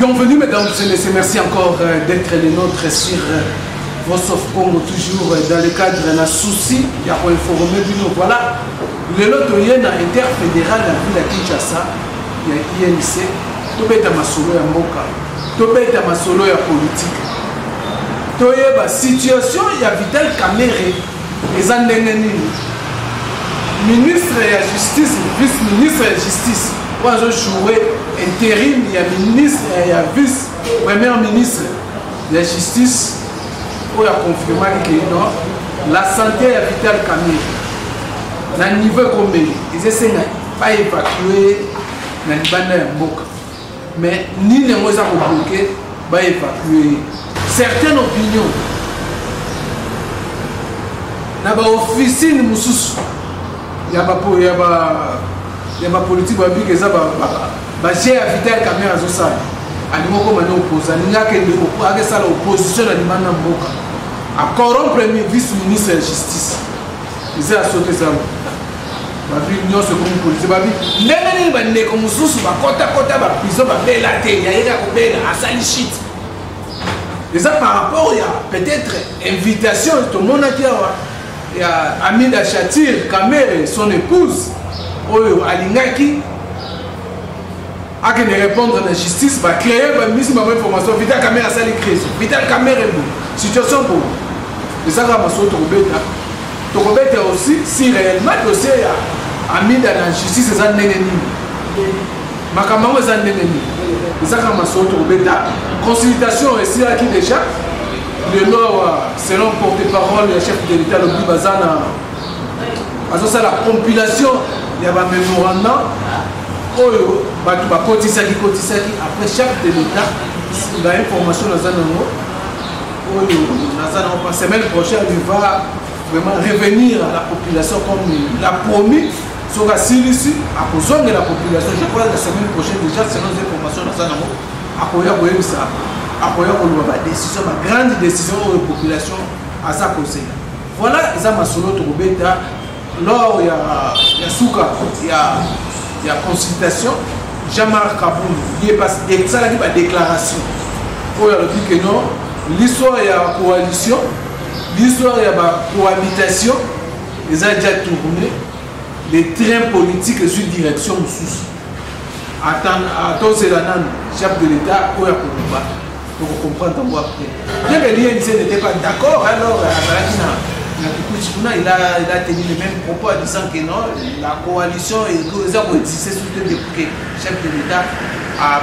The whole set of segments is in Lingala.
Bienvenue mesdames et messieurs, merci encore d'être les nôtres sur Voice of Congo, toujours dans le cadre d'un souci, il y a pour informer du nous. Voilà, le lot de l'IN interfédéral de la ville de Kinshasa, il y a INC, tout est à ma solo ya Moka, tout est à ma solo ya politique. Tout est à situation, il y a Vital Kamerhe, les Andengeni, ministre de la justice, vice-ministre de la justice. Moi je jouais intérim, il y a ministre, il y a vice-premier ministre de la justice pour confirmer que la santé est Vital Kamerhe. Dans le niveau combien ils essaient de pas évacuer dans le bande de Mboka. Mais ni les mots à bloquer, pas évacuer. Certaines opinions, dans l'officine, il y a ma politique qui est basée à Vital Kamerhe à Zosal. Alimo comme un opposant, il n'y a que l'opposition à l'Imana Mboka. À corrompre le vice-ministre de la justice. Ils ont sauté ça. L'union se compte politique. Même les comme sous kota prison bela té, il y a à sali et ça par rapport, il y a peut-être invitation, tout le monde a dit, il y a Amida Chatir, Kamerhe, son épouse, Alingaki, a qui répondre à la justice, va créer une mise de information. Vital Kamerhe a sali crise. Vital Kamerhe, situation pour et ça va m'assurer Tokobeta aussi, si réellement le dossier a mis dans la justice, c'est un nénéni. Makamamo est un nénéni. Et ça va m'assurer Tokobeta. Consultation ici qui déjà, le loi, selon porte-parole, le chef de l'État, le Bibazana, à la compilation, il y a un mémorandum. Après chaque de l'État, il y a une information dans un moment. La semaine prochaine, il va vraiment revenir à la population comme il l'a promis. Sur la Silici, à cause de la population, je crois que la semaine prochaine, déjà, selon les informations dans un moment, à décision, ma grande décision de la population à sa conseil. Voilà, ils ont ma solo de Robeta. Là, il y a Souka, il y a consultation. Jean-Marc Kaboul, il est passé la déclaration. Il a dit que non, l'histoire il y a coalition, l'histoire il y a cohabitation, ils ont déjà tourné les trains politiques sur direction sous. Attends, c'est la chef de l'État, pour comprendre après. Bien que l'INC n'était pas d'accord, alors il a tenu les mêmes propos en disant que non, la coalition les a existé sous le chef de l'État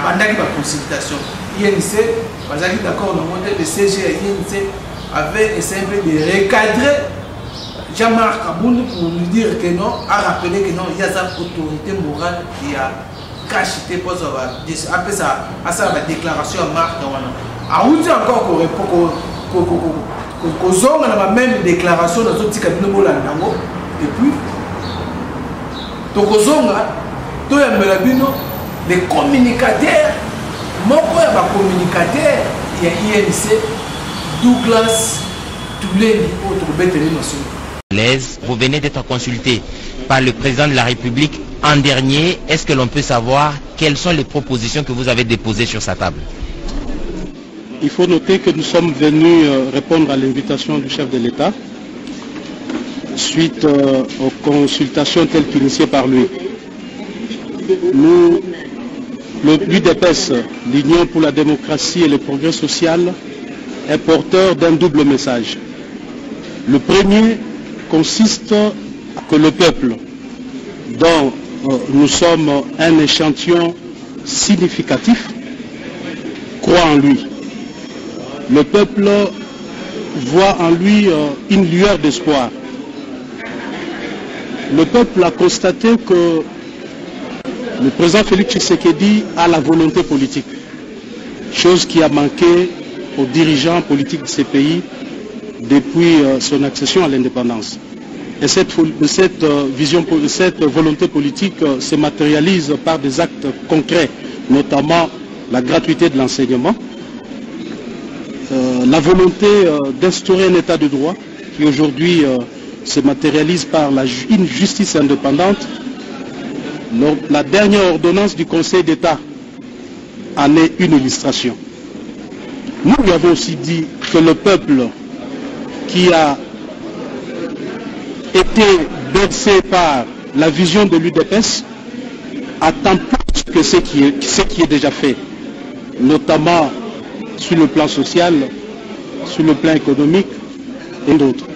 pendant la consultation. INC, d'accord, le CG INC avait essayé de recadrer Jean-Marc Kaboul pour lui dire que non, à rappeler que non, il y a cette autorité morale qui a caché pour après ça, à ça la déclaration à Marc. À où tu encore qu'on a la même déclaration dans un petit cabinet et puis les communicateurs, il y a INC, Douglas, tous les autres nationaux. Vous venez d'être consulté par le président de la République en dernier. Est-ce que l'on peut savoir quelles sont les propositions que vous avez déposées sur sa table? Il faut noter que nous sommes venus répondre à l'invitation du chef de l'État suite aux consultations telles qu'initiées par lui. L'UDPS, l'Union pour la démocratie et le progrès social, est porteur d'un double message. Le premier consiste à que le peuple, dont nous sommes un échantillon significatif, croit en lui. Le peuple voit en lui une lueur d'espoir. Le peuple a constaté que le président Félix Tshisekedi a la volonté politique, chose qui a manqué aux dirigeants politiques de ces pays depuis son accession à l'indépendance. Et cette volonté politique se matérialise par des actes concrets, notamment la gratuité de l'enseignement, la volonté d'instaurer un état de droit qui aujourd'hui se matérialise par une justice indépendante. La dernière ordonnance du Conseil d'État en est une illustration. Nous lui avons aussi dit que le peuple qui a été bercé par la vision de l'UDPS attend plus que ce qui est déjà fait, notamment sur le plan social, sur le plan économique et d'autres.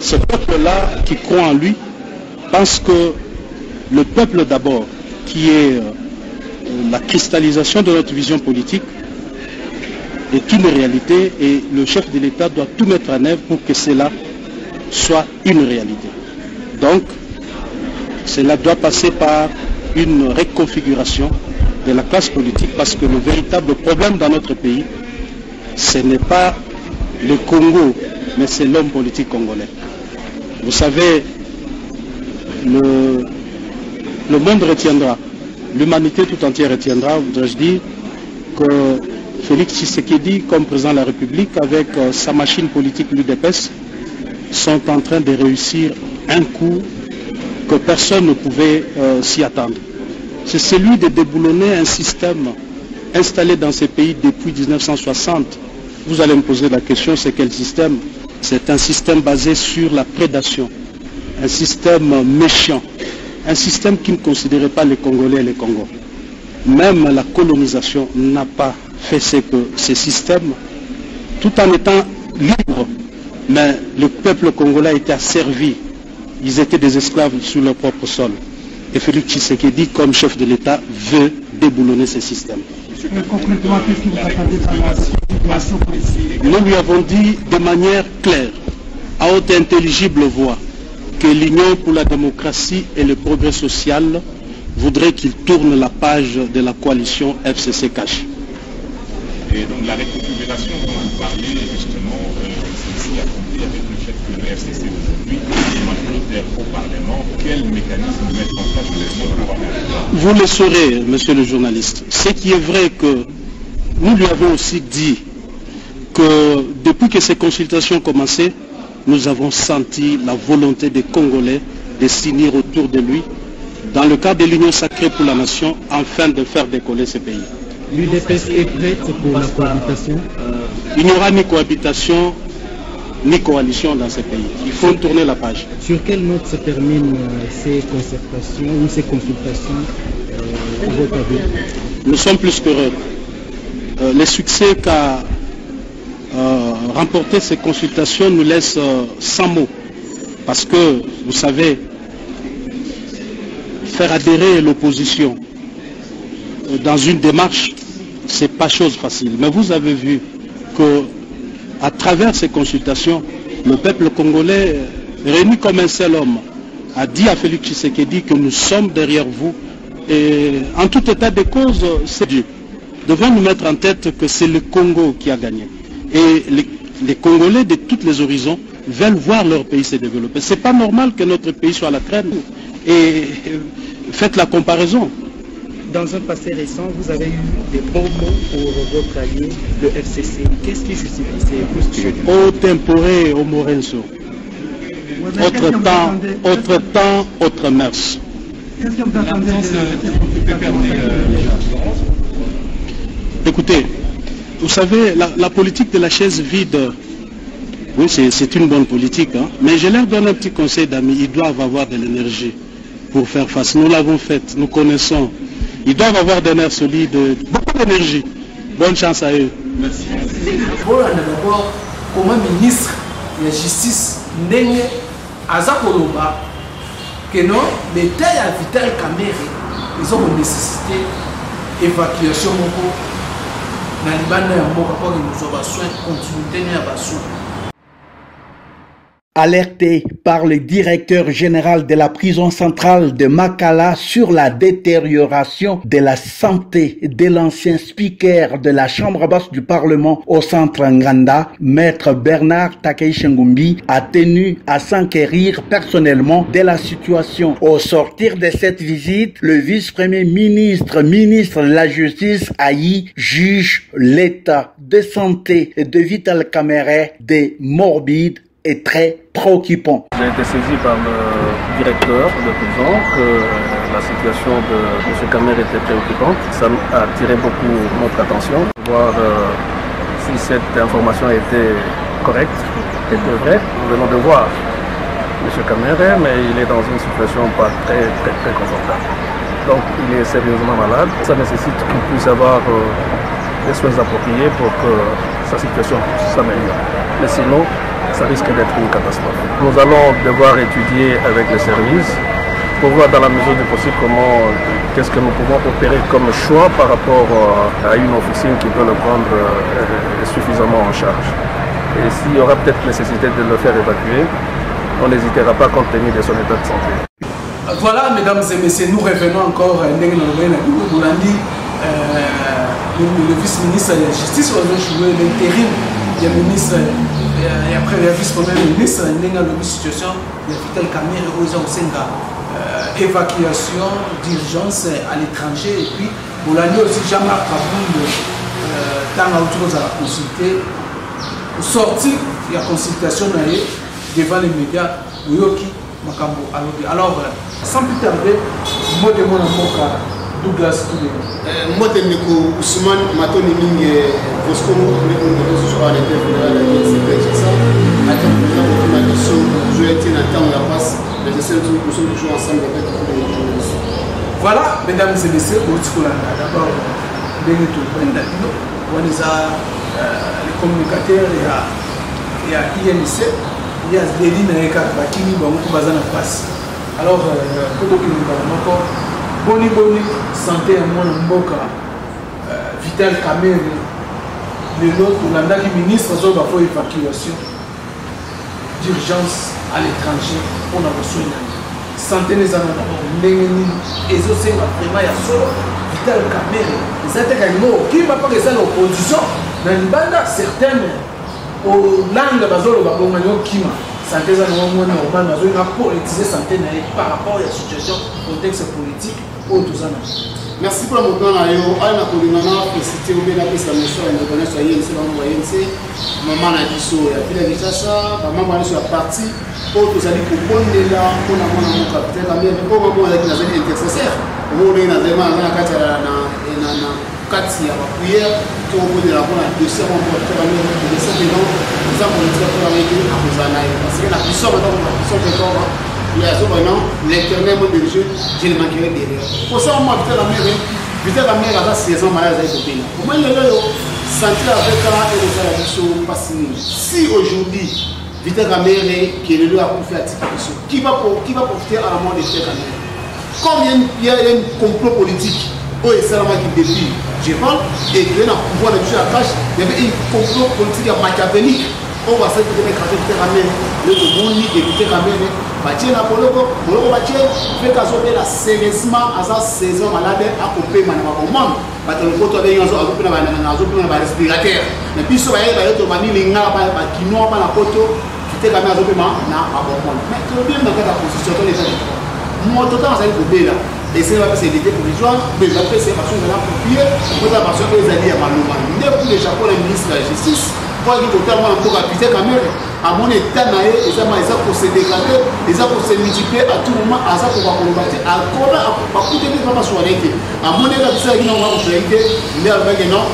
Ce peuple-là qui croit en lui pense que le peuple d'abord, qui est la cristallisation de notre vision politique, est une réalité et le chef de l'État doit tout mettre en œuvre pour que cela soit une réalité. Donc, cela doit passer par une reconfiguration de la classe politique parce que le véritable problème dans notre pays, ce n'est pas le Congo, mais c'est l'homme politique congolais. Vous savez, le monde retiendra, l'humanité tout entière retiendra, voudrais-je dire, que Félix Tshisekedi, comme président de la République, avec sa machine politique l'UDPS, sont en train de réussir un coup que personne ne pouvait s'y attendre. C'est celui de déboulonner un système installé dans ces pays depuis 1960. Vous allez me poser la question, c'est quel système? C'est un système basé sur la prédation, un système méchant, un système qui ne considérait pas les Congolais et les Congos. Même la colonisation n'a pas fait ce que ces systèmes, tout en étant libres, mais le peuple congolais était asservi. Ils étaient des esclaves sur leur propre sol. Et Félix Tshisekedi, comme chef de l'État, veut déboulonner ces systèmes. Concrètement, qu'est-ce que vous attendez par la situation politique? Nous lui avons dit de manière claire, à haute et intelligible voix, que l'Union pour la démocratie et le progrès social voudrait qu'il tourne la page de la coalition FCC-Cash. Et donc la reconfiguration dont vous parlez, justement, c'est accompli avec le chef de la FCC aujourd'hui, et majoritaire au Parlement. Quel mécanisme mettre en place pour vous le saurez, monsieur le journaliste. Ce qui est vrai que nous lui avons aussi dit que depuis que ces consultations ont commencé, nous avons senti la volonté des Congolais de s'unir autour de lui dans le cadre de l'Union sacrée pour la nation, afin de faire décoller ce pays. L'UDPS est prête pour la cohabitation? Il n'y aura ni cohabitation, ni coalition dans ce pays. Il faut tourner la page. Sur quelle note se terminent ces concertations ou ces consultations pour votre avis? Nous sommes plus qu'heureux. Le succès qu'a remporté ces consultations nous laisse sans mots. Parce que, vous savez, faire adhérer l'opposition dans une démarche, c'est pas chose facile. Mais vous avez vu que à travers ces consultations, le peuple congolais, réuni comme un seul homme, a dit à Félix Tshisekedi que nous sommes derrière vous. Et en tout état de cause, c'est Dieu. Devons nous mettre en tête que c'est le Congo qui a gagné. Et les Congolais de tous les horizons veulent voir leur pays se développer. C'est pas normal que notre pays soit à la traîne. Et faites la comparaison. Dans un passé récent, vous avez eu des bons mots pour votre allié, le FCC. Qu'est-ce qui justifie ces postures? Au temporé, au morenso. Autre temps, autre mœurs. Qu'est-ce que vous attendez Écoutez, vous savez, la politique de la chaise vide, oui, c'est une bonne politique, hein, mais je leur donne un petit conseil d'amis. Ils doivent avoir de l'énergie pour faire face. Nous l'avons faite, nous connaissons. Ils doivent avoir des nerfs solides, beaucoup d'énergie. Bonne chance à eux. Merci. D'abord, comme ministre de la Justice, Ndenge Azakoloba, que non, l'État et Vital Kamerhe, ils ont nécessité évacuation dans les bandes pour que nous avons besoin de continuer à besoin. Alerté par le directeur général de la prison centrale de Makala sur la détérioration de la santé de l'ancien speaker de la chambre basse du Parlement au centre Nganda, maître Bernard Takei-Chengumbi a tenu à s'enquérir personnellement de la situation. Au sortir de cette visite, le vice-premier ministre de la Justice Ayi juge l'état de santé de Vital Kamerhe de morbide et très préoccupant. J'ai été saisi par le directeur de prison que la situation de M. Kamer était préoccupante. Ça a attiré beaucoup notre attention. Voir si cette information était correcte, était vraie. Nous venons de voir M. Kamer, mais il est dans une situation pas très confortable. Donc il est sérieusement malade. Ça nécessite qu'il puisse avoir des soins appropriés pour que sa situation s'améliore. Mais sinon, ça risque d'être une catastrophe. Nous allons devoir étudier avec les services pour voir dans la mesure du possible qu'est-ce que nous pouvons opérer comme choix par rapport à une officine qui peut le prendre suffisamment en charge. Et s'il y aura peut-être nécessité de le faire évacuer, on n'hésitera pas compte tenu de son état de santé. Voilà, mesdames et messieurs, nous revenons encore à Boulandi, le vice-ministre de la Justice, l'intérim, le ministre et après le vice-premier ministre, il y a une situation, il y a Vital Kamer et Ozenga, évacuation d'urgence à l'étranger. Et puis, Boulandi aussi, Jean-Marc Kaboul, dans l'autre à consulter, sorti, il y a consultation devant les médias, alors, sans plus tarder, moi de mon amour, Douglas moi de Nico Ousmane Matoni Ming Vosco sur la fédérale je été dans la passe, mais je sais que nous sommes toujours ensemble avec les journalistes. Voilà, mesdames et messieurs, d'abord, les communicateurs, il y a INC, il y a des lignes qui sont basées en face. Alors, pour encore Boni santé à mon mboka Vital Kamer le lot du ministre de l'évacuation d'urgence à l'étranger pour la reçu santé les années et aussi vraiment il y a solo Vital Kamer les qui va pas que ça l'opposition dans les bandes certaines au langue bazolo babonganyo kima santé za no normal bazo na politiser santé par rapport à la situation contexte politique. Merci pour la montée à yo. À la coordination, féliciter au bien la piste à monsieur et nous connaissons INC, maman INC, maman a dit so, il y a plus de ça, maman sur la partie, pour tous aller pour bonne là, pour la mon capitaine, mais pour maman avec la zone intercesseur, au moins dans la carte na carte ya prière, pour de la bonne dossier on peut faire un dossier dedans, nous avons dit pour la métier à Kozana parce que la puissance maintenant la puissance de corps il y a maintenant l'éternel mode de jeu, je le manquerai derrière. Pour ça, moi, Vital Kamer a 16 ans malade avec le pays. Comment il est santé avec la et les si aujourd'hui, Vital Kamer qui est le lieu à faire qui va profiter à la mort de Vital Kamer? Comme il y a un complot politique, où est seulement qui depuis, je parle, et qu'il y a un pouvoir de tuer à cache, il y avait un complot politique machiavélique. On va se faire écraser Vital Kamer, le monde et Vital Kamer. Batier na poloko batier fait kazo de la sérieusement à sa saison malade à couper manama commande parce que le photo de yanzo azo pina na respirateur mais puis so baye baye to mani linga ba kinoa ba na photo Vital Kamer azo pina na abomone mais to bien dans la position de l'état moi tout temps ça il faut là et c'est là que c'est l'idée provisoire mais après c'est parce que là pour pied pour la parce que les alliés à Maluma depuis le Japon le ministre de la justice pour dire totalement pour Vital Kamer à mon état naé et ça pour se dégrader et ça pour se multiplier à tout moment à ça pour combattre à quoi à coûter des pas sur l'arrêté à mon état ça qui n'ont pas charité il est avec non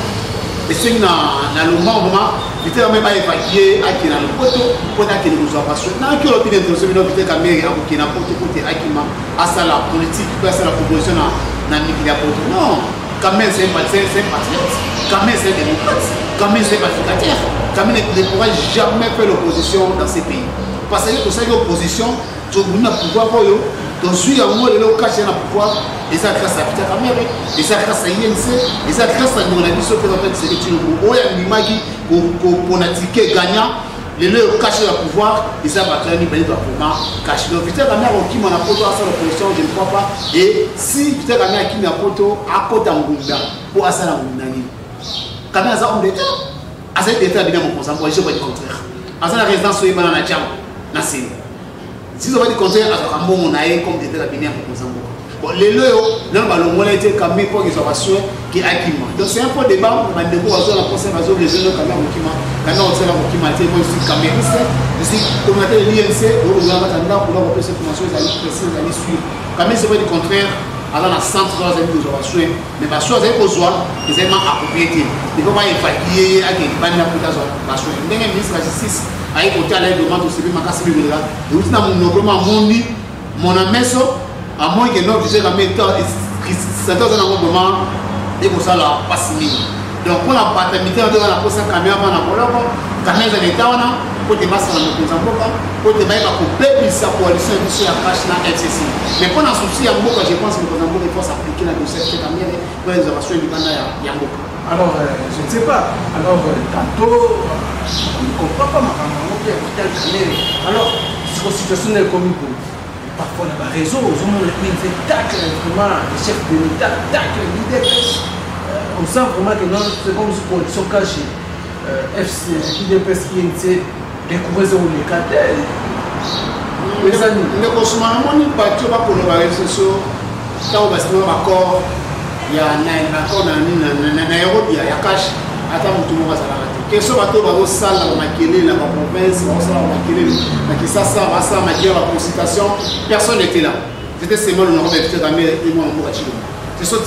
et c'est na le moment Vital Kamer pas évacué à qui dans le poteau pour qu'il nous a passé dans que l'opinion de ce Vital Kamer à qui n'a pas côté à qui à ça la politique à ça la proposition na Nicolas Poto non Kamer c'est patriote Kamer c'est démocrate Kamer c'est pacificateur Kamer ne pourra jamais faire l'opposition dans ces pays parce que pour ça l'opposition tu as pouvoir pour eux donc suis à moi le caché dans pouvoir et ça grâce à Vital Kamer et ça grâce à INC et ça grâce à nous la mission que fait c'est que nous oya nimagi pour natiquer gagnant les leur caché le pouvoir et ça va créer une belle document caché donc Vital Kamer qui m'a apporté à cette opposition je ne crois pas et si Vital Kamer qui m'a apporté à côté en Ngunda pour à ça la Ngundani Kamer a ça homme d'état à cet état bien mon consent je vais dire contraire à ça la résidence sur Ibana na Jam na Sine si on va dire contraire à ça bon on a comme d'état bien mon consent bon les leurs non ba longola été Kamer pour qu'ils soient sûrs qui akima donc c'est un peu débat on va déco à la conservation des jeunes Kamer Mokima Kamer on sait la Mokima moi je suis camériste je suis commentateur de l'INC on va attendre pour la représentation des précises aller suivre Quand même, c'est vrai du contraire, dans le centre, dans les soins, mais parce que vous avez besoin, vous avez approprié. Il ne faut pas évacuer avec les bannes pour les soins. Le ministre de la Justice a écouté à l'aide de l'autre CV, ma casse de là. Et vous avez mon amesso, à moins que nous puissions mettre certains moments et pour ça là pas signé. Donc pour la paternité on doit la poser caméra dans la colonne, caméra dans l'état on a pour des masses dans le Mozambique, pour des bails pour couper sa coalition ici à cash na FCC. Mais pour un souci à Mboka, je pense que le Mozambique il faut s'appliquer la dossier cette caméra pour les opérations du Banda ya Mboka. Alors je ne sais pas. Alors tantôt on ne comprend pas ma maman qui a tel caméra. Alors constitutionnel comme il peut. Parfois, on a raison, on fait tacle vraiment les chefs de l'État, tacle l'IDPS. On sent vraiment que c'est comme une coalition cachée. FC, l'IDPS qui est découvert sur les cartels. Les amis. Les consommateurs, on n'est pas tout pour les réseaux sociaux. Quand on va se faire un accord, il y a un accord dans Nairobi, il y a cash. Attends, tout le monde va s'arrêter. Que ce soit dans salle, dans la province, dans la consultation, personne n'était là. C'était seulement le nom de Gamé et moi en Mourachilo. Ce sont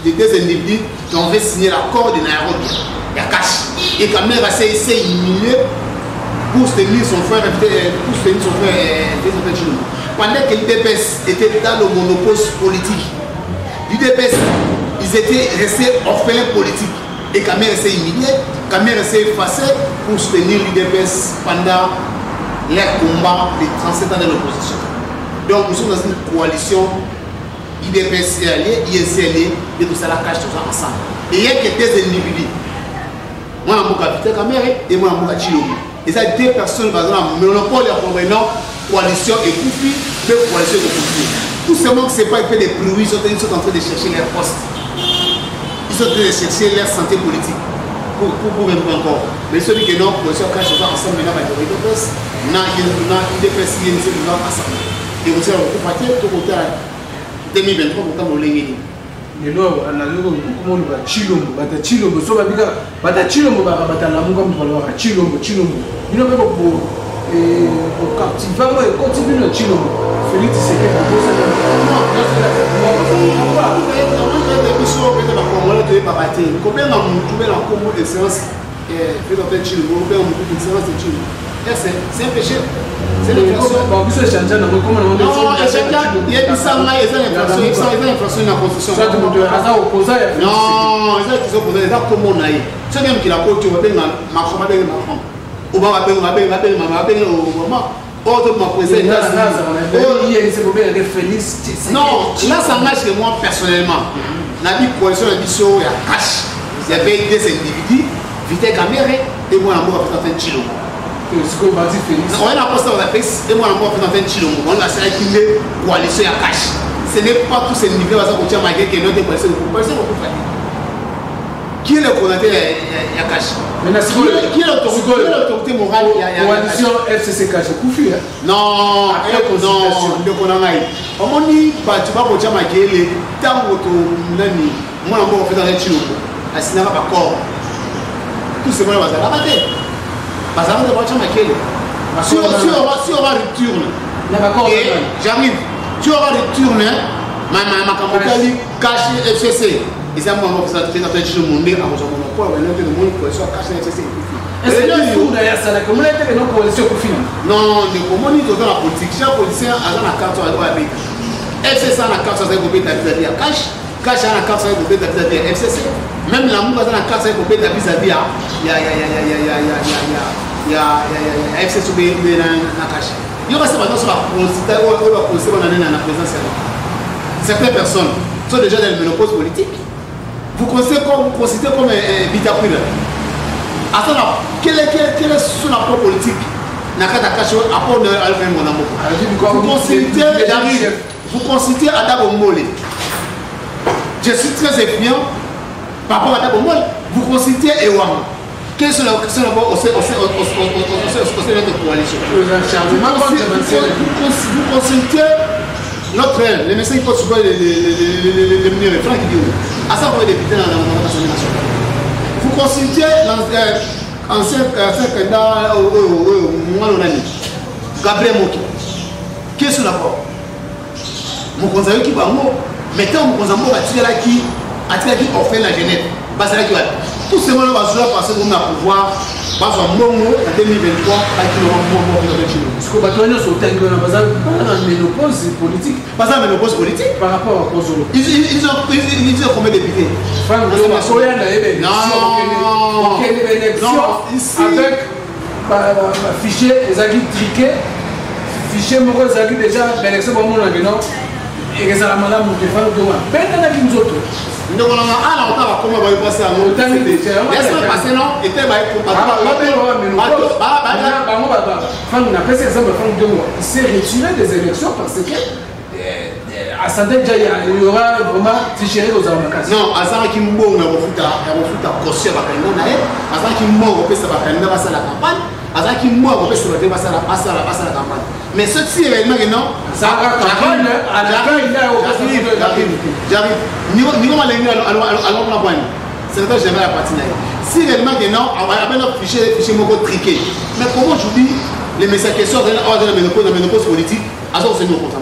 des deux individus qui ont fait signer l'accord de Nairobi. Il y a cash. Et Gamé a essayé d'humilier pour soutenir son frère, pendant que l'UDPS était dans le monopole politique. L'UDPS, ils étaient restés orphelins politiques. Et Kamé s'est humilié, Kamé s'est effacé pour soutenir l'UDPS pendant les combats de 37 ans de l'opposition. Donc nous sommes dans une coalition UDPS est allié, IEC est allié, et tout ça la cache tout ça ensemble. Et il y a que des individus. Moi, je suis Peter Kamere et moi, je suis Chilombo. Et ça, deux personnes, par exemple, monopole et coalition et Koufi, deux coalitions de Koufi. Tout simplement que ce n'est pas fait des bruits, ils sont en train de chercher leur poste. Ils sont en train de chercher leur santé politique. Pour même encore. Mais celui qui est non, coalition cache tout ça ensemble, maintenant, il y a des UDPS, il y a des UDPS, il y a des ensemble. Et vous savez, vous partez tout côté à 2023, vous avez l'engagé. Mais là, on a vu comment on va Chilombo, Chilombo, so bata Chilombo, bata la munga mtwala Chilombo, Chilombo. Il n'a pas pour captiver et continuer le Chilombo. Félix Tshisekedi a posé la combien on trouve la commun excellence et fait dans Chilombo, combien on trouve excellence de Chilombo. C'est un péché. C'est l'inflation. Non, il y a des sangs, il y a l'inflation dans la construction. Non, il y a des opposants, il y a comme on a eu. C'est même qui l'a porté, on va dire Macron, on va appeler Obama. Non, là ça marche que moi personnellement. La vie coalition de Bissau, il y a cash. Il y avait des individus, Vité Kamere et moi, on va faire un kilo. On a posté dans la presse et moi, on va faire un kilo. On a fait une coalition à cash. Ce n'est pas tous ces niveaux qui ont marqué que notre coalition est qui est le coordinateur à cash? Qui est l'autorité morale? Coalition FCC cash, Koufi. Non, non, le coordinateur. On dit, tu vas pour Tchama qui est le temps où tu n'as ni. Moi, on va faire dans les tuyaux. À ce n'est pas d'accord. Tout ce monde va se rabatter. Parce que on va Tchama qui est. Si on va retourner, j'arrive. Tu auras retourné, ma campagne cash FCC. Et ça, moi, je vais faire un monde à mon monopole, mais le monde pour soit caché FCC. Est-ce que nous, d'ailleurs, ça n'a que moi, que nos coalitions pour finir? Non, les communistes dans la politique, chaque politicien a la carte à droite avec. FCC a la carte à droite vis-à-vis à cash, cash a la carte à droite vis-à-vis à FCC. Même la mousse a la carte à droite vis-à-vis à FCC ou à cash. Il y aura ces maintenant sur la présidentielle. Certaines personnes sont déjà dans le ménopause politique. Vous considérez comme Vitapouille. Attends, quel est son apport politique? Vous considérez Adabo Mole. Je suis très épiant par rapport à Adabo Mole. Vous considérez Ewam. Quel est son apport au sein de notre coalition? Vous considérez notre le message qui peut les venir Franck Guillaume. À ça, vous avez député dans l'Assemblée nationale. Vous consultez l'ancien candidat Gabriel Moki. Qui est son apport? mon conseiller qui va mort. Maintenant, mon conseiller va tirer là qui offre la Genève. Tout ce monde va jouer parce qu'on a pouvoir. Parce qu'en 2023, parce que Batoignon sont en ménopause politique. Pas en ménopause politique. Par rapport à Kozolo. Ils ont combien de députés? Non, avec fichier Ezagi triqué, fichier Moro Ezagi déjà, l'élection pour mon avenant, et que ça la madame nous défend de moi. Ben, on a dit nous autres. Donc, on a comment va passer à nous? Laisse-moi passer, non? Et t'es il s'est retiré des élections parce que à Santé il y aura vraiment tricherie aux Amakas. Non, à ça qui m'a refouté à Kossia Bakanda, à ça qui m'a refouté à Bakanda, à la campagne, à ça qui m'a refouté à la campagne. Mais ce qui est réellement non, ça j'arrive. Niveau malingre allons la boîte. C'est ça que j'aimerais la partie. Si réellement non, avec notre fichier mot triqué. Mais comment je dis les messages questions de la ménopause politique, à ça c'est nous contre.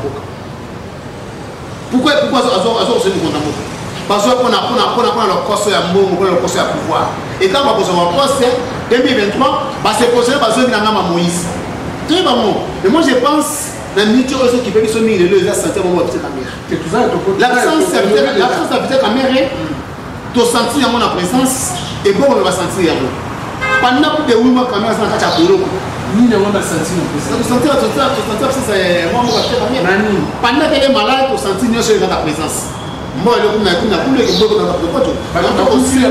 Pourquoi Azor c'est nous contre? Parce qu'on a le coste à mot, le coste à pouvoir. Et quand on va recevoir le poste 2023, c'est possible parce qu'il y a un Moïse. Très bon. Mais moi je pense la nature de ceux qui peuvent se mettre le santé à mon petite caméra. L'absence de petite caméra, tu sentis à mon présence et bon on va sentir. Pendant que 8 mois caméra sans cacha boulot. Ni ne on a senti non plus. Tu sentis c'est moi mon petite caméra. Pendant que les malades tu sentis nous sur ta présence. Moi le kuna que beaucoup dans notre pote. Par exemple aussi il y a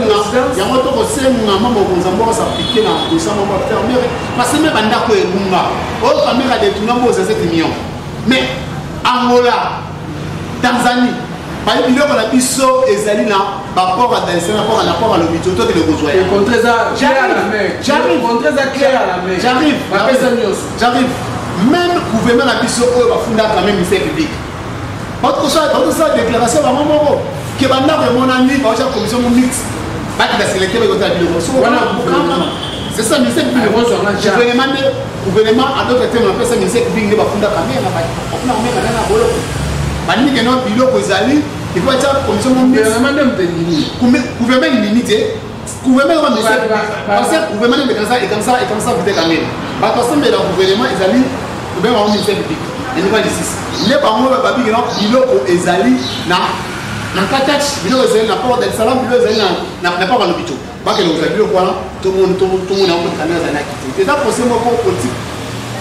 moi to aussi maman mon zambo ça piquer na tout ça mon petite caméra. Parce que même banda ko ebunga. Oh caméra de tout nombre c'est 7 millions. Mais Angola, Tanzanie, par exemple, il y a des biso ezali na rapport à l'hôpital toi que le besoin. Et contre ça clair à la main. J'arrive. Même gouvernement la biso va fonder quand même ministère public. Parce que ça déclaration à maman que banda de mon ami va faire commission mixte. Pas que la sélecté va côté de c'est ça ministère public. Gouvernement à d'autres termes on appelle ça ministère public va fonder quand même na bolo. Bani que non biloko ezali il faut être commission mixte. Gouvernement limité. Gouvernement va ministère parce que gouvernement de comme ça vous êtes quand même. Parce que le gouvernement ezali gouvernement ministère public. Et nous va ici. Les parents va babi non biloko ezali na katach biloko ezali na port del salam biloko ezali na pas à l'hôpital. Pas que nous avons quoi tout le monde a un caméra za na kiti. C'est ça procès moi politique.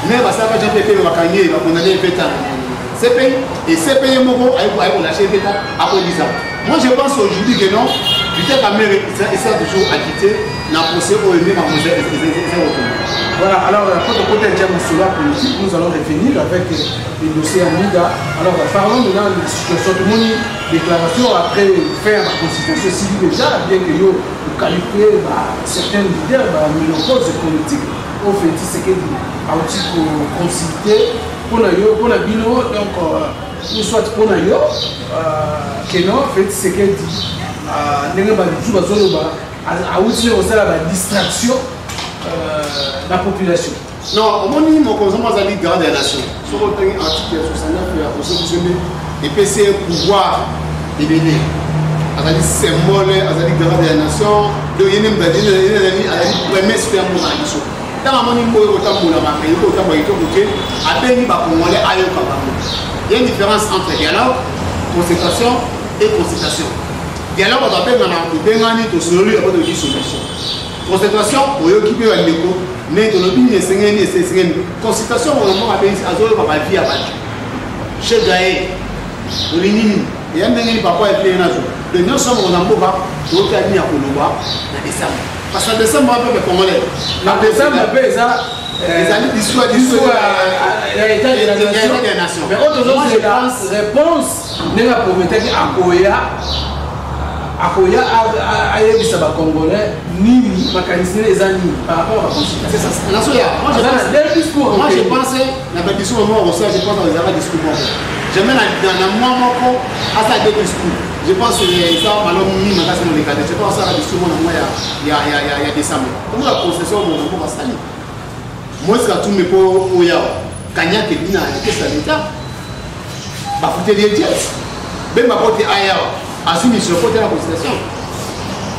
Mais ça va jamais faire le bakanye va condamner pétan. CPI et CPI moko aïe lâcher pétan après 10 ans. Moi je pense aujourd'hui que non, putain caméra ça toujours acquitté na procès au même mademoiselle voilà, alors pour le côté de la politique, nous allons revenir avec le dossier Amida. Alors parlons maintenant de la situation de mon déclaration après faire la constitution civile déjà, bien que vous qualifiez certains leaders de ménopause politique, au fait ce que a aussi consulté pour la bino, donc ou soit pour la yo, que non, fait ce qu'elle dit, a aussi la distraction. La population. Non, au moment où on a dit garde de la nation, sur le article 69 de la Constitution, et PC pouvoir éliminer. On a dit symbole, on a dit garde de la nation, de Yenem Badine, on a dit premier super mot à l'issue. Dans la monnaie, on a dit autant de côté, à peine Congolais à il y a une différence entre dialogue, concertation et consultation. Dialogue, on appelle dans le Bengani, tout seul, il n'y a pas de solution. Concertation, on y occupe un écho, mais dans le but de s'engager, consultation, on a appelé à Zolo Papa Vie à Badi. Chez Gaël, on est nini, et il y a un papa et plein d'âge. Le nom sommes on a beau pas, on a mis à Koloba, en décembre. Parce qu'en décembre, on a fait Congolais. En décembre, on a fait ça. Les années d'histoire, l'état de la nation. Mais autre chose, c'est la réponse de la pauvreté à Koya. Akoya ayebisa ba Congolais ni mécanisme les amis par rapport à la constitution. C'est ça. Moi je pense na discours moi aussi je pense dans les discours. J'aime dans moi moko à ça des discours. Je pense que ça malom ni makasi no lekade. Je pense ça discours moi il y a décembre. Comment la concession mon ko basali. Moi ce que tout me po oya kanya ke bina ke ça l'état. bafute les diètes ben ma porte ailleurs assume sur côté la constitution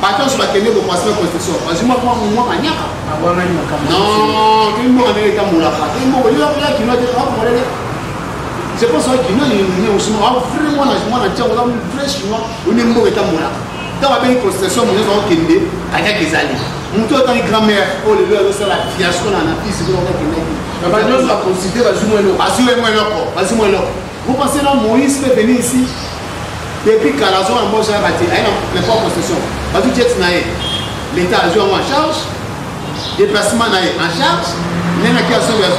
partant sur la tenue pour passer la constitution parce que moi kanyaka non que moi on est dans moulaka que moi il y a qui n'a pas pour je pense qu'il y a une aussi vraiment na tia on a un vrai chinois on est mort dans moulaka dans la belle constitution nous avons kende kanya kezali muto ta grand-mère oh le leur c'est la fiasco na fils ko on kende ba nous la considérer basimo eloko vous pensez là Moïse peut venir ici depuis Calazon en Moja Bati, il n'a pas de concession. L'État a joué en charge, déplacement en charge, il y a une question de la vie.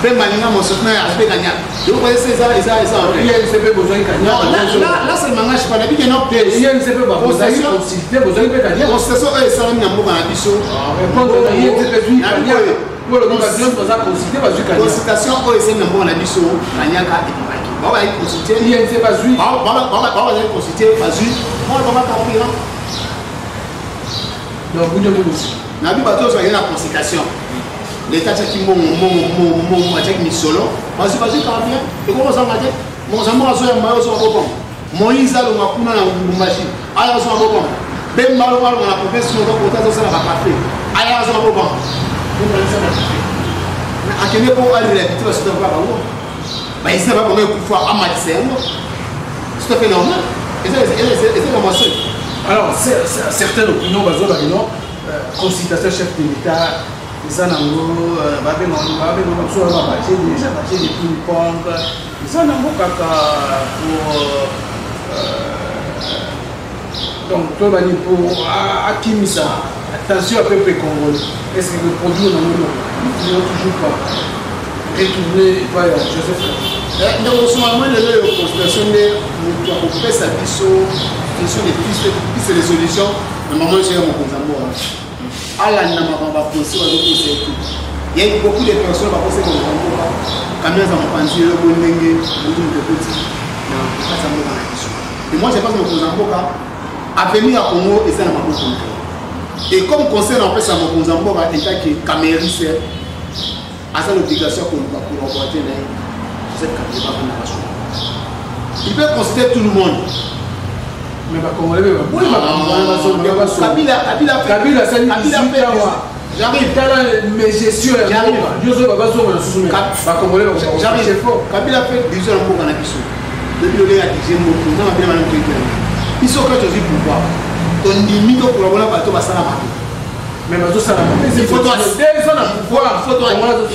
Ben Malina, mon souteneur, a fait gagner. Donc, vous voyez, c'est ça. Il y a une CP besoin de gagner. Là, c'est le mangage, pas la vie qui est notre pays. Il y a une CP besoin de gagner. Concession, ça n'a pas de biseau. Il y a une CP besoin de gagner. Pour le concession, c'est ça, consultation, c'est un bon biseau. On va consulter, il y a une pas juif. On va consulter, pas juif. On va compris. Donc, vous devez aussi. N'a pas besoin de la consultation. L'État qui m'a mis solo. Vas-y, quand bien. Et comment ça m'a dit? Mon amour a joué un maillot sur le bon. Moïse a le macuna dans une machine. Aïe, sur le bon. Ben malo, on a professé sur le bon. Ça va pas faire. Aïe, sur le bon. Vous allez ça va faire. Mais à quel niveau aller la vitesse de voir où? Mais il ne sait pas combien de fois amateur. C'est tout à fait normal. Et c'est comment ça. Alors, certaines opinions, consultation chef de l'État, les anangos, des ping-pong, les anangos donc, pour Akimisa, attention à peu près congolais. Est-ce que le produit est toujours pas retourner par Joseph? Donc, souvent, les consultations de sa question des pistes de solutions, le moment où j'ai mon consambo. À la nama, on va poser il y a beaucoup de personnes qui vont poser mon consambo. Quand ils ont pensé, le bon dengue, le bon de petit. Et moi, je pense que mon consambo a venu à Congo et ça n'a pas compris. Et comme conseil en fait, ça mon consambo a été que Cameroun c'est à sa l'obligation pour emboîter cette caméra. Il peut considérer tout le monde. Mais pas comme Kabila j'arrive mes gestions j'arrive Kabila fait déjà un peu dans la question depuis le a dit nous avons bien mal ils sont quand je dis pouvoir on limite pour avoir bateau à Salama mais bateau Salama il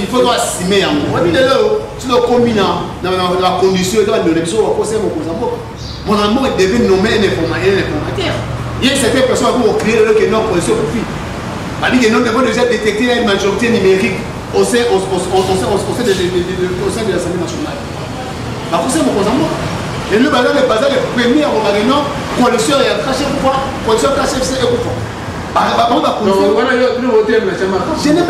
faut assumer en moi il est là tu le combines dans la condition de le réseau au conseil mon amour devait nommer un informateur. Il y a certaines personnes qui ont créé le que non position profit. Parce que nous devons déjà détecter une majorité numérique au sein de l'Assemblée nationale. Par contre, c'est mon amour. Et le bazar est basé le premier à mon non, coalition et caché pourquoi, coalition caché c'est pourquoi. Je n'ai même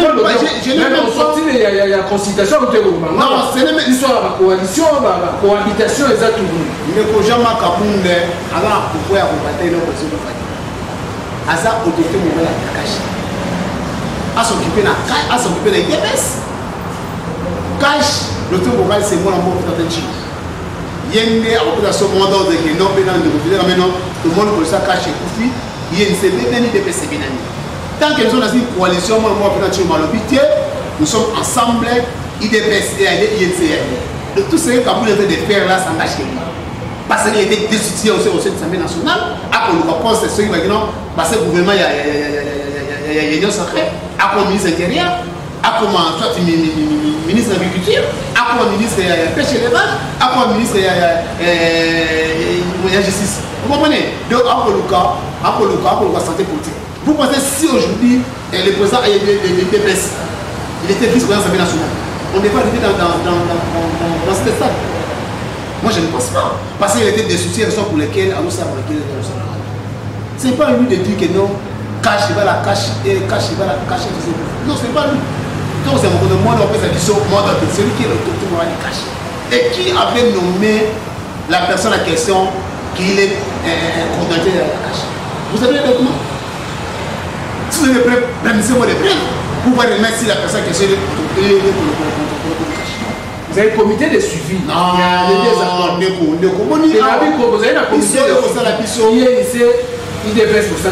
pas sorti il y a consultation non, c'est même l'histoire de la coalition, la cohabitation exactement. Mais que jamais Kabunde alors pourquoi combattre le président de Fadi. Asa autorité morale à cacher. À s'occuper de la IDPS. Cache l'autorité morale c'est moi la mort de la Chine. Yende a beaucoup de ce monde d'ordre qui est non pénal de conflit maintenant tout le monde pour ça cache Koufi. Il y a une CBN de PCB. Tant que nous sommes dans une coalition, nous sommes ensemble, IDPS et INCR. De tout ce que Kaboul était de faire là s'engage chez nous. Parce qu'il était désoutillé aussi au sein de l'Assemblée nationale. Après, nous pensons que c'est ce qui va dire, parce que le gouvernement, il y a une sacrée, après le ministre intérieur, après le ministre de l'Agriculture, après le ministre de la Pêche et l'Élevage, après le ministre de la Justice. Vous comprenez? Donc, après le cas, santé politique. Vous pensez si aujourd'hui, le président a été déplacé, il était vice-président de l'Assemblée nationale, on n'est pas arrivé dans cet stade. Moi, je ne pense pas. Parce qu'il était des soucis pour lesquels, ce n'est pas lui de dire que non, cache, il va la cacher, non, ce n'est pas lui. Donc, c'est mon moi, on peut faire celui qui est le docteur moral du cache. Et qui avait nommé la personne en question qu'il est condamné à la cache. Vous savez le document? Si vous êtes prêts, permettez-moi de prendre pour voir si la personne qui est pour le cache. Vous avez un comité de suivi. Non, il devait se faire.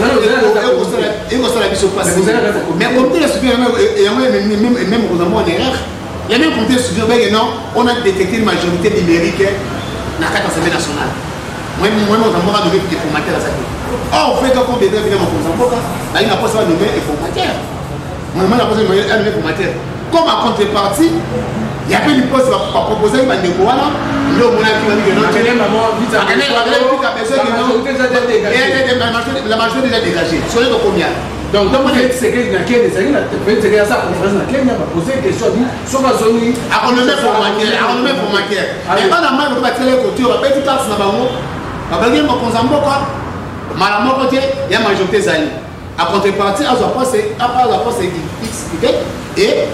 Mais comité de suivi, même aux amours en erreur, il y a même comité de suivi, on a détecté une majorité numérique dans la Assemblée nationale. Moi, on a nommé des formateurs à ça. Or, on fait quand on devait venir en Mozambique, là, il n'a pas nommé des formateurs. Moi, on a pas nommé des formateurs. Comme en contrepartie, il y a peu de postes à proposer, il y a des gens la majorité déjà dégagée. Soyez de combien? Donc, c'est que ça conférence dans laquelle il a posé une question. Soit ma zone, à renommé formateur. Mais pas dans ma culture, on va faire des classes dans le monde. On va faire des Mozambique. Malamoko côté, il y a majorité zali. À contrepartie, à c'est X, et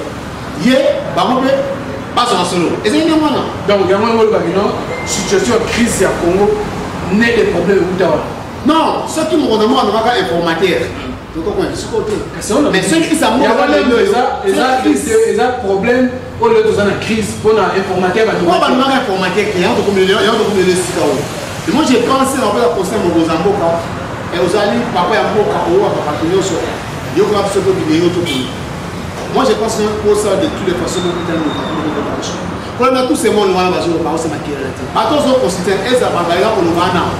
il y a pas son solo. Et c'est une donc, il y a une situation de crise au Congo, n'est des problèmes où non, ceux qui me demandent, on va faire informateur. Mais ceux qui s'amourent, il y a un problème au lieu de la crise pour l'informateur. Pourquoi on va informateur qui est un peu le Sikao? Moi j'ai pensé en fait à conseiller mon Mozambique et aux alliés, papa et amour, Kao, papa, moi je pense qu'on ça de toutes les façons de faire quand on a tous ces mondes, on va se maquiller. Attention, on considère que ça va aller pour le Ghana.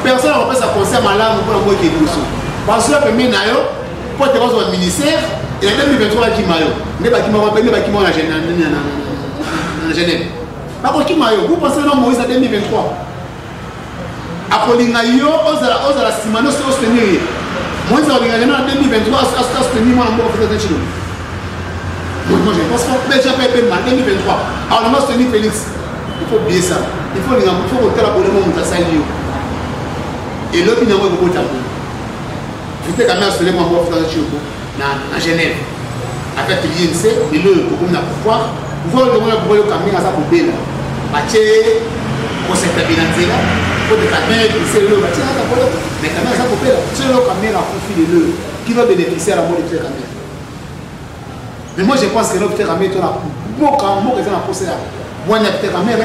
Personne ne peut se concerne à l'âme pour la moitié de tout. Parce que le premier naïo, pour être dans le ministère, il y a 2023 qui m'a eu. Mais qui m'a rappelé, qui m'a en Genève. Par contre, qui m'a eu? Vous pensez que Moïse en 2023? Après l'Ingaïo, on a la Simano se soutenir. Moïse en 2023, à se soutenir, moi, en fait, de moi, je pense que j'ai fait en 2023. Alors, on va soutenir Félix. Il faut oublier ça. Il faut voter la bonne monde à Salio. Et l'autre, il n'y a pas beaucoup de temps. J'étais quand même à soutenir mon frère à Genève. Avec l'INC, et le beaucoup de pouvoir. Vous voyez le camion à sa poubelle. Mathieu, pour cette cabinet-là, pour des caméras, c'est le bâtiment à sa poubelle. Mais quand même, à sa poubelle, c'est le camion à profit de l'eux qui va bénéficier à la mort de ces caméras. Mais moi je pense que notre caméra est là. Moi quand je suis en procès, moi je suis en caméra.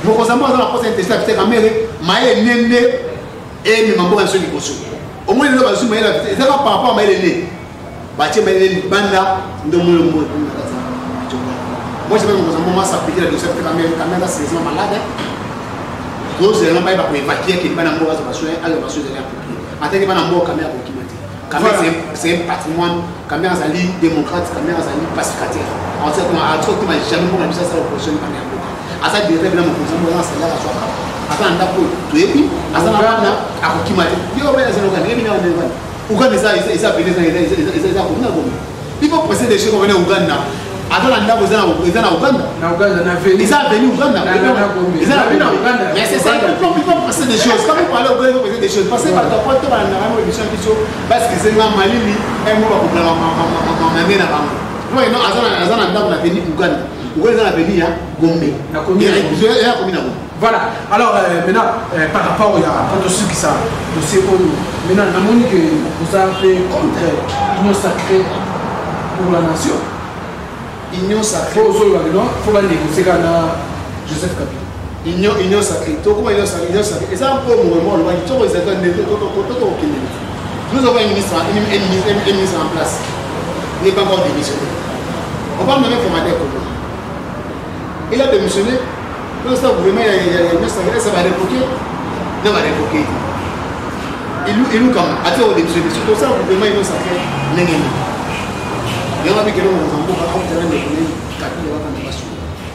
Moi quand je suis en procès, je suis en caméra. Mais néné et mes membres sont en procès. Au moins le bas mais c'est pas par rapport à mes néné. Bâti mes banda de mon moi je vais me ça piquer la dossier caméra c'est malade. Donc c'est là pas pour évacuer qui va dans mon association à la association de la publique. Attends que va dans mon caméra pour qui c'est un patrimoine, caméra zali démocrate, caméra zali pacificateur. En fait, on a trop de mal jamais pour la mise à la prochaine caméra. À ça des rêves là mon conseil moi c'est là la soirée. Attends d'accord, tu es puis à ça là à qui m'a dit yo ben c'est l'organe, il vient en Ouganda ça venait ça comme ça. Il faut presser des choses comme venir Ouganda. Attends là vous êtes en Ouganda. Na Ouganda na venu. Ils sont venus Ouganda. Ils sont venus Ouganda. Mais c'est ça, il faut presser des choses. Quand vous parlez au Ouganda, vous presser des choses. Parce que par rapport à la émission qui sont parce que c'est un Mali et moi pour la maman na bango. Moi non azana ndako na venu Ouganda. Ouganda na venu ya Gombe. Na commune. Et la commune. Voilà. Alors maintenant par rapport à quand ceux qui ça dossier maintenant la monique vous avez contre l'union sacrée pour la nation. Union sacrée. Il faut négocier avec Joseph Kabila. Union sacrée. Comment union sacrée? Et ça, pour le moment, nous avons un ministre en place. Il n'est pas encore démissionné. On va nommer formateur comme il a démissionné. Le gouvernement, ça va révoquer. Non, va révoquer. Il nous comme à terre au démissionné. C'est pour ça que le gouvernement union sacrée n'est pas. Il y a un peu de temps pour terrain de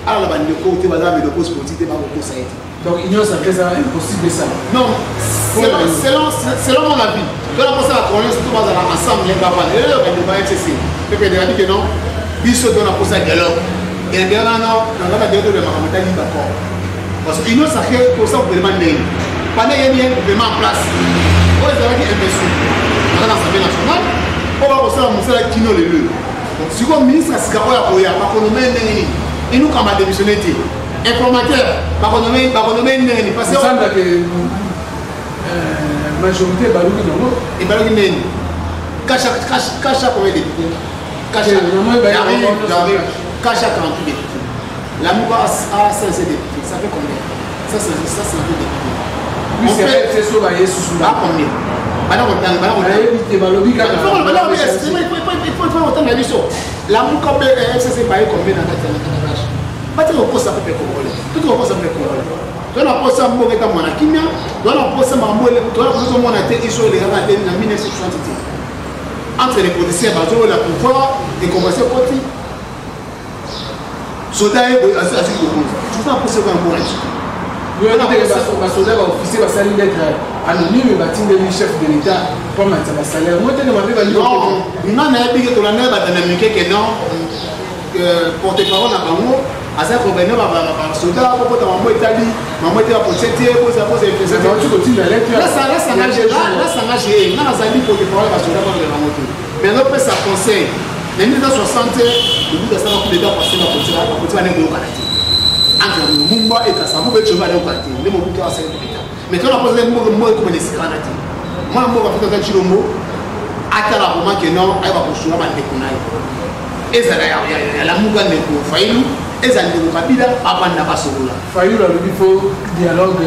alors là, le côté bazar de pose politique pas beaucoup ça. Donc union sacrée ça impossible ça. Non, selon mon avis. Quand on pense à la colonne surtout dans l'ensemble les gars et le débat FCC. Pepe de dire que non, biso donne pour ça dialogue. Et bien non, on va dire de Mahamata ni d'accord. Parce que union sacrée pour ça gouvernement né. Pendant il y a un gouvernement en place. On les a dit investi. Dans l'Assemblée nationale, on va voir ça monsieur la Kino le. Si comme ministre Sikaoya Oya, pas qu'on nomme et nous quand on a démissionné, informateur, pas qu'on nomme parce que semble que majorité Balouki non et Balouki n'est Kacha combien de députés Kacha 48 députés La Mouka a 5 députés. Ça fait combien? Ça c'est un peu député. Oui, c'est vrai, c'est ça, il y a sous là. Combien? La Mouka FCC paye combien dans la tâche? Pas de repos ça peut congolais. Tout repos ça peut congolais. Dans la poste à Mouka est à Monakimia, dans la poste à Mamoué, dans la poste à Monaté, ils sont les gars en 1960. Entre les policiers, la pouvoir et commencer à côté. Soda est à ce que vous tout ça pour se faire un bon âge. Oui, on a des soldats officiers, va salir d'être anonyme, va tirer le chef de l'État pour mettre sa salaire. Moi, tu ne m'as pas dit non, non, n'a pas dit que la nègre va dynamiquer que non, porte-parole à Bango, à ça qu'on va venir par soldat, pour que maman Italie, maman était à Pochetti, pour ça pose les questions. Là, ça n'a géré. Là, ça dit porte-parole à soldat pour le Bango. Mais on peut ça conseil. Les 1960, le bout de ça, on peut déjà passer dans le côté de l'État. Entre le Mumba et Kassam, vous pouvez aller au quartier. Les mots qui ont assez d'État. Mais quand on a posé le mot comme les Sikanati, moi, je vais faire un chilombo, à la moment que non, elle va construire un déconnaille. Et ça, il y a la Mouga de Faïlou, et ça, il y a Kabila, avant de la Bassoula. Faïlou, il faut dialogue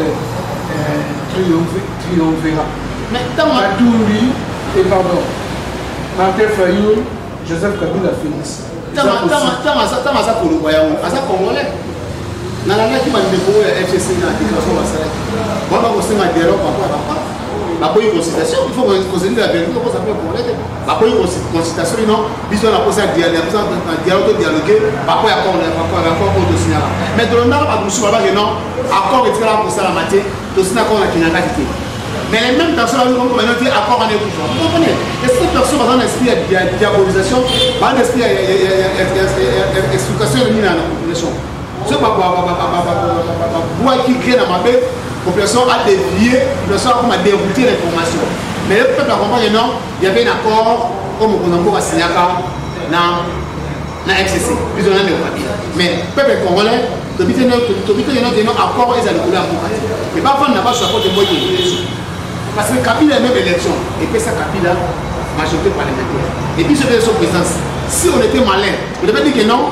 triomphera. Mais tant Matouri, et pardon, Martin Faïlou, Joseph Kabila Félix. Tant ça pour le voyage, à ça congolais. Dans la qui m'a découvert la FCC dans la déclaration de la salaire. Moi, je vais vous dialogue par rapport à la consultation. Il faut considérer la vérité, il faut savoir pour l'aide. La consultation, non, il faut la dialogue, dialoguer, par rapport à l'accord de signal. Mais dans le nord, à Boussou, non, accord est très là pour ça la matière, tout ça, on a qui n'a pas quitté. Mais les mêmes personnes, comme on a dit, accord en écoute. Vous comprenez? Est-ce que personne a un esprit de diabolisation, pas un esprit d'explication de mise en population? Ce qui crée dans ma bête, la population a dévié, la population a dérouté l'information. Mais le peuple a compris que non, il y avait un accord comme on a signé dans la FCC. Mais le peuple congolais, il y a un accord et ça a découlé à Moukati. Mais parfois, on n'a pas choisi de moi qui est parce que Kabila a même élection. Et puis ça, Kabila, majorité parlementaire. Et puis, ce qui est son présence. Si on était malin, on devait dire que non,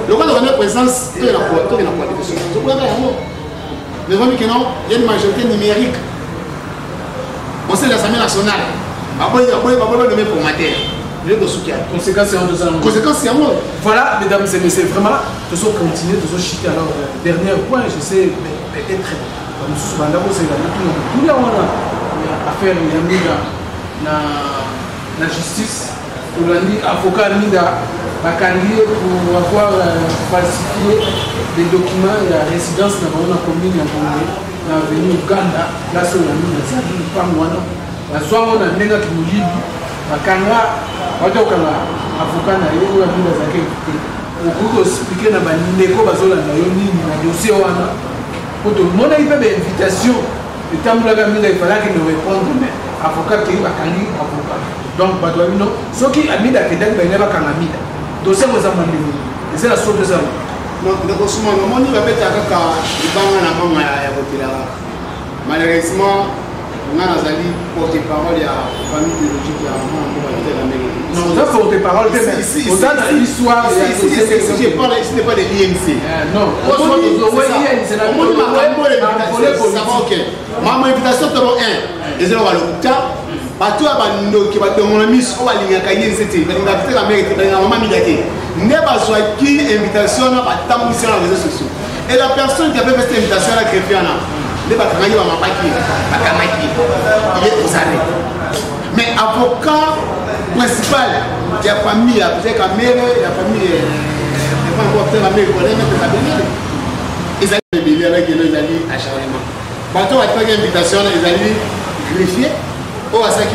le cas de la présence, il y a la coalition. Mais on dit que non, il y a une majorité numérique. On sait l'Assemblée nationale. Après, il y a le même formateur. Conséquence, c'est un mot. Voilà, mesdames et messieurs, vraiment, nous sommes continués, nous sommes chités. Alors, dernier point, je sais, peut-être, nous sommes d'abord, c'est tout le monde a affaire, il y a la justice. Pour l'avocat Mida a candidaté pour avoir falsifié des documents de la résidence dans la commune de l'avenue Uganda, là sur la mine, ça dit pas moi non. Soit on a un nègre qui nous dit, avocat na yo ya bila zake pour expliquer na bandeko bazola na yo nini na dossier wana pour tout le monde il fait des invitations et tant que la mine il fallait qu'il nous réponde mais avocat qui va candidater avocat. Donc, ceux qui ont mis la tête, ils n'ont pas mis la tête. C'est ce que c'est la sorte de ça. Malheureusement, on a porte-parole de la famille biologique. Non, ça porte-parole de l'histoire. Si je parle, ce n'est pas de l'INC. Non, c'est la maman invitation numéro 1. Les élèves à l'hôpital. Bato ya bando ki batongona miso o balingaka ye nzete balingaka te la mère te balingaka mama midate ne bazwaki invitation na batambwisi na réseaux sociaux et la personne qui avait fait cette invitation la greffier na ne bakangaki bamapaki bakamaki il est aux arrêts mais avocat principal de la famille peut-être la mère la famille la mère connaît mettre la belle ils allaient bébé avec les alliés acharnement bato ba fait invitation ils allaient greffier pour salir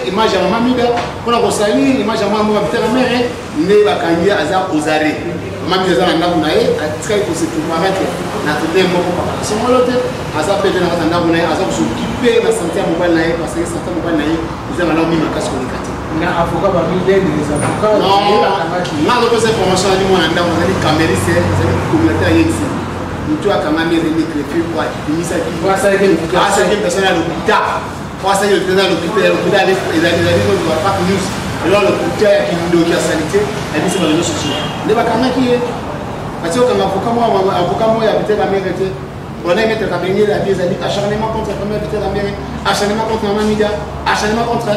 l'image de maman Mida, pour salir l'image de maman Mida, la mère, ne va candier à ça aux arrêts. Maman Mida, elle a très pour se préparer, n'a tout un bon pour passer mon lot, à ça peut-être dans un abonné, à ça pour s'occuper de la santé mobile, parce que la santé mobile, vous avez mis ma casse communicative. Il y a un avocat parmi les avocats. Non, on a d'autres informations à dire, on a dit camériste, c'est une communauté ici. Tu as quand même des greffes pour finir ça qui va ça que personne à l'hôpital pour ça que le président à l'hôpital les amis ne pas news alors le hôpital qui nous donne la sanité et puis c'est les réseaux sociaux ne va quand même qui est parce que quand avocat moi habité la mère était on a mettre la bénie la des années acharnement contre la mère habité la mère acharnement contre la média acharnement contre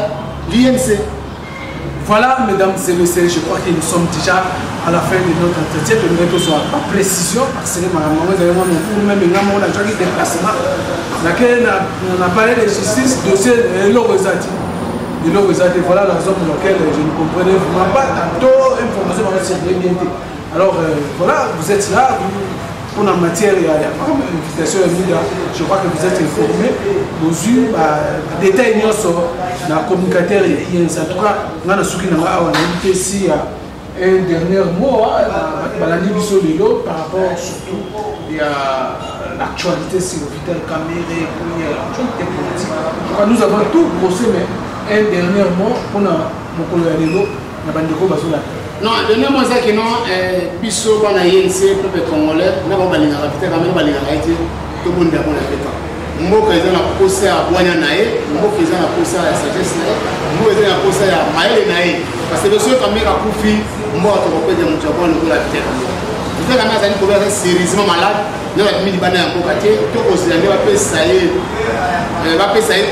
l'INC. Voilà, mesdames et messieurs, je crois que nous sommes déjà à la fin de notre entretien. Je voudrais que ce soit pas précision, parce que maman, nous-mêmes, nous avons déjà eu des déplacements. Laquelle on a parlé de justice, dossier de l'Orezati. Voilà la raison pour laquelle je ne comprenais vraiment pas tantôt information dans le bien. Alors voilà, vous êtes là, pour la matière, il y a pas mal d'invitations, je crois que vous êtes informés, vous avez des détails sur la communicateur. En tout cas, on a invité ici un dernier mot par rapport surtout à l'actualité sur Vital Kamerhe, l'actualité politique. Je crois que nous avons tout brossé, mais un dernier mot pour mon collègue na bandeko bazola. Non, le nom c'est que non biso bana INC peuple congolais na ba balinga kapita quand même balinga haiti tout le monde a bon appétit. Mboka ezana kosa ya bwanya nae, mboka ezana kosa ya sagesse nae, mboka ezana kosa ya maele nae parce que monsieur Kamera kufi mboka to ko de mutu abona ko la tête. Peut-être que nazali ko être sérieusement malade, na ba midi bana ya mboka te to ozali ba pesa ye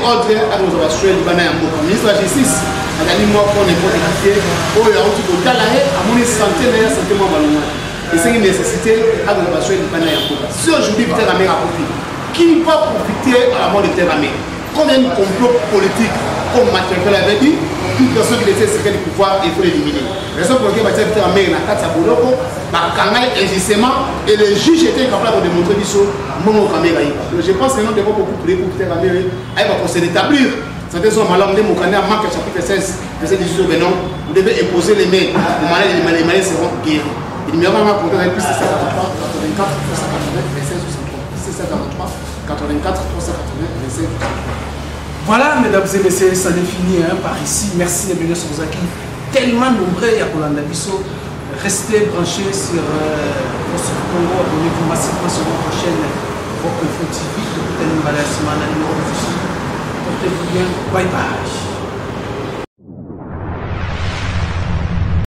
ordre à nos assurer bana ya mboka. Ministre de la justice azali moko n'importe qui oyo auti kotala ye amoni santé na ya santé mwa balonga esengi nécessité agravation de bana ya mboka. Si aujourd'hui Vital Kamerhe a profité, qui va profiter à la mort de Vital Kamerhe? Combien de complots politiques comme Mathieu l'avait dit, toute personne qui essaie de secret du pouvoir, il faut l'éliminer. Raison pour laquelle Vital Kamerhe n'a pas de boloko, Kangai injustement, et le juge était capable de démontrer du saut Momo Kamerhe. Je pense que nous devons beaucoup prier pour Vital Kamerhe, il va se rétablir. Certains sont malades, des Mokania marque chapitre 16, verset 18 au Bénin. Vous devez imposer les mains, les malades seront guéris. Le numéro à compter avec plus 643 84 380 25 63 643 84 380 25 63. Voilà, mesdames et messieurs, ça n'est fini par ici. Merci de venir sur vos acquis. Tellement nombreux, il y a Kolanda Bisso. Restez branchés sur votre Congo. Abonnez-vous massivement sur notre chaîne Vox Info TV. Portez-vous bien. Bye bye.